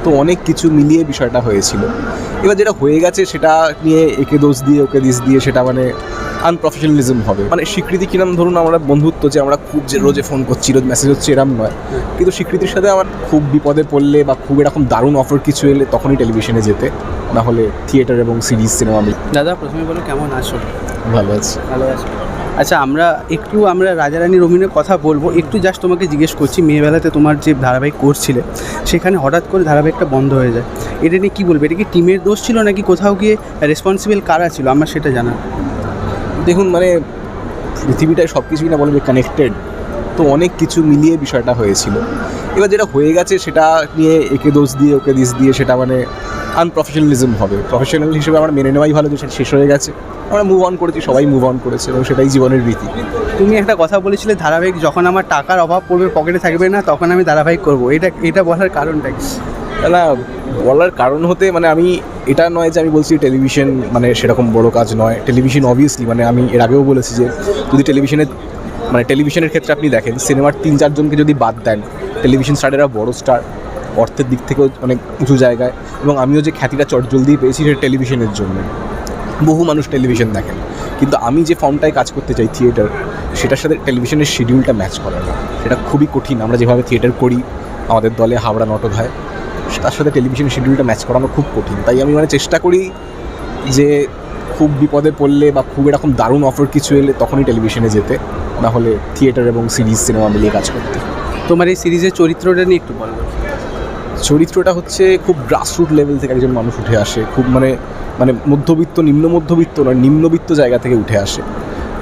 তো অনেক কিছু মিলিয়ে বিষয়টা হয়েছিল। এবার যেটা হয়ে গেছে সেটা নিয়ে একে দোষ দিয়ে ওকে দিস দিয়ে সেটা মানে আনপ্রফেশনালিজম হবে। মানে স্বীকৃতি কিরম, ধরুন আমরা বন্ধুত্ব যে আমরা খুব যে রোজে ফোন করছি, রোজ মেসেজ হচ্ছে, এরম নয়। কিন্তু স্বীকৃতির সাথে আমার খুব বিপদে পড়লে বা খুব এরকম দারুণ অফার কিছু এলে তখনই টেলিভিশনে যেতে, না হলে থিয়েটার এবং সিরিজ সিনেমা। দাদা প্রথমে বলো কেমন আছো? ভালো আছে। ভালো আছো। আচ্ছা, আমরা রাজা রানী রমিনের কথা বলবো। একটু জাস্ট তোমাকে জিজ্ঞেস করছি, মেয়েবেলাতে তোমার যে ধারাবাহিক করছিলে সেখানে হঠাৎ করে ধারাবাহিকটা বন্ধ হয়ে যায়, এটা নিয়ে কী বলবে? এটা কি টিমের দোষ ছিল নাকি কোথাও গিয়ে রেসপন্সিবল কারা ছিল? আমার সেটা জানা। দেখুন, মানে পৃথিবীটায় সব কিছুই না বলবে কানেক্টেড, তো অনেক কিছু মিলিয়ে বিষয়টা হয়েছিল। এবার যেটা হয়ে গেছে সেটা নিয়ে একে দোষ দিয়ে ওকে দিস দিয়ে সেটা মানে আনপ্রফেশনালিজম হবে। প্রফেশনাল হিসেবে আমরা মেনে নেওয়াই ভালো যে সেটা শেষ হয়ে গেছে, আমরা মুভ অন করেছি, সবাই মুভ অন করেছে এবং সেটাই জীবনের রীতি। তুমি একটা কথা বলেছিলে, ধারাবাহিক যখন আমার টাকার অভাব পড়বে, পকেটে থাকবে না, তখন আমি ধারাবাহিক করবো। এটা বলার কারণটা কি? না, বলার কারণ হতে মানে আমি এটা নয় যে আমি বলছি টেলিভিশন মানে সেরকম বড় কাজ নয়। টেলিভিশন অবভিয়াসলি, মানে আমি এর আগেও বলেছি যে যদি টেলিভিশনের ক্ষেত্রে আপনি দেখেন, সিনেমার 3-4 জনকে যদি বাদ দেন, টেলিভিশন স্টারেরা বড় স্টার, অর্থের দিক থেকেও অনেক উঁচু জায়গায়। এবং আমিও যে খ্যাতিটা চটজলদি পেয়েছি সেটা টেলিভিশনের জন্য। বহু মানুষ টেলিভিশন দেখেন, কিন্তু আমি যে ফর্মটায় কাজ করতে চাই থিয়েটার, সেটার সাথে টেলিভিশনের শিডিউলটা ম্যাচ করে না। সেটা খুবই কঠিন। আমরা যেভাবে থিয়েটার করি, আমাদের দলে হাওড়া নাটক হয়, তার সাথে টেলিভিশনের শিডিউলটা ম্যাচ করানো খুব কঠিন। তাই আমি মানে চেষ্টা করি যে খুব বিপদে পড়লে বা খুব এরকম দারুণ অফার কিছু এলে তখনই টেলিভিশনে যেতে, না হলে থিয়েটার এবং সিরিজ সিনেমা মিলিয়ে কাজ করতে। তোমার এই সিরিজের চরিত্রটা নিয়ে একটু বলবো। চরিত্রটা হচ্ছে খুব গ্রাসরুট লেভেল থেকে একজন মানুষ উঠে আসে, খুব মানে মধ্যবিত্ত, নিম্ন মধ্যবিত্ত নয়, নিম্নবিত্ত জায়গা থেকে উঠে আসে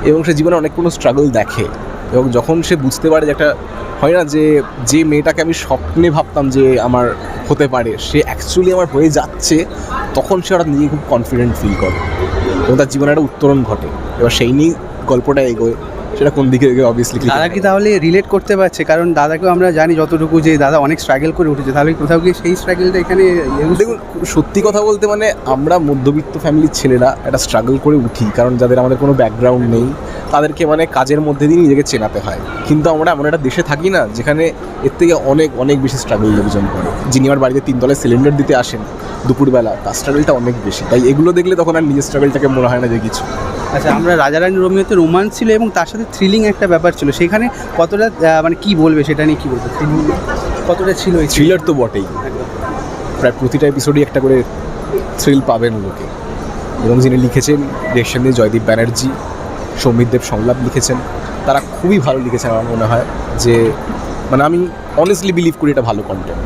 এবং সে জীবনে অনেক কোনো স্ট্রাগল দেখে। এবং যখন সে বুঝতে পারে যে একটা হয় না যে মেয়েটাকে আমি স্বপ্নে ভাবতাম যে আমার হতে পারে, সে অ্যাকচুয়ালি আমার হয়ে যাচ্ছে, তখন সে হঠাৎ নিজে খুব কনফিডেন্ট ফিল করে এবং তার জীবনে একটা উত্তরণ ঘটে। এবার সেই নিয়েই গল্পটা এগোয়, সেটা কোন দিকে এগোয় অবভিয়াসলি। দাদা কি তাহলে রিলেট করতে পারছে? কারণ দাদাকেও আমরা জানি যতটুকু, যে দাদা অনেক স্ট্রাগল করে উঠেছে, তাহলে কোথাও গিয়ে সেই স্ট্রাগলটা এখানে দেখুন, সত্যি কথা বলতে মানে আমরা মধ্যবিত্ত ফ্যামিলির ছেলেরা একটা স্ট্রাগল করে উঠি, কারণ যাদের আমাদের কোনো ব্যাকগ্রাউন্ড নেই তাদেরকে মানে কাজের মধ্যে দিয়ে নিজেকে চেনাতে হয়। কিন্তু আমরা এমন একটা দেশে থাকি না যেখানে এর থেকে অনেক অনেক বেশি স্ট্রাগল লোকজন করে। যিনি আমার বাড়িতে 3 তলায় সিলিন্ডার দিতে আসেন দুপুরবেলা, তার স্ট্রাগলটা অনেক বেশি। তাই এগুলো দেখলে তখন আর নিজের স্ট্রাগলটাকে মনে হয় না যে কিছু। আচ্ছা, আমরা রাজা রানী রোমিওতে রোমান্স ছিল এবং তার সাথে থ্রিলিং একটা ব্যাপার ছিল, সেখানে কতটা মানে কি বলবে সেটা নিয়ে, কি বলবে থ্রিলিং কতটা ছিল? এই থ্রিলার তো বটেই, প্রায় প্রতিটা এপিসোডই একটা করে থ্রিল পাবেন লোকে। এবং যিনি লিখেছেন ডিরেকশন দিয়ে জয়দীপ ব্যানার্জি, সৌমিত দেব সংলাপ লিখেছেন, তারা খুবই ভালো লিখেছেন। আমার মনে হয় যে মানে আমি অনেস্টলি বিলিভ করি এটা ভালো কন্টেন্ট।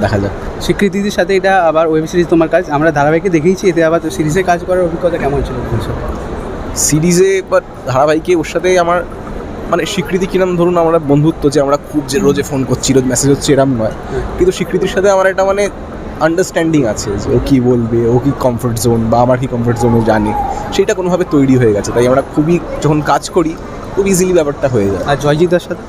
দেখা যাক। স্বীকৃতির সাথে এটা আবার ওয়েব সিরিজ তোমার কাজ, আমরা ধারাবাহিকে দেখেইছি, এতে আবার সিরিজে কাজ করার অভিজ্ঞতা কেমন ছিল? সিরিজে বা ধারাবাহিকে ওর সাথে আমার মানে স্বীকৃতি কিরম, ধরুন আমরা বন্ধুত্ব যে আমরা খুব যে রোজে ফোন করছি, রোজ মেসেজ হচ্ছে, এরম নয়। কিন্তু স্বীকৃতির সাথে আমার একটা মানে আন্ডারস্ট্যান্ডিং আছে যে ও কী বলবে, ও কি কমফর্ট জোন বা আমার কি কমফর্ট জোন ও জানে, সেটা কোনোভাবে তৈরি হয়ে গেছে। তাই আমরা খুবই যখন কাজ করি খুব ইজিলি ব্যাপারটা হয়ে যায়। আর জয়জিৎদার সাথে?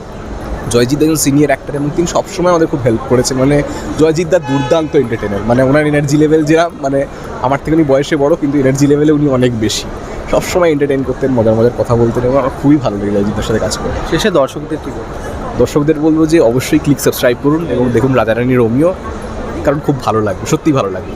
জয়জিৎ একজন সিনিয়র অ্যাক্টর এবং তিনি সবসময় আমাদের খুব হেল্প করেছেন। মানে জয়জিৎদা দুর্দান্ত এন্টারটেনার, মানে ওনার এনার্জি লেভেল যেরকম, মানে আমার থেকে উনি বয়সে বড় কিন্তু এনার্জি লেভেলে উনি অনেক বেশি। সবসময় এন্টারটেইন করতেন, মজার মজার কথা বলতেন এবং আমার খুবই ভালো লাগে জয়জিৎদার সাথে কাজ করে। শেষে দর্শকদের কী বলবো? দর্শকদের বলবো যে অবশ্যই সাবস্ক্রাইব করুন এবং দেখুন রাজা রানী রোমিও, কারণ খুব ভালো লাগবে, সত্যিই ভালো লাগবে।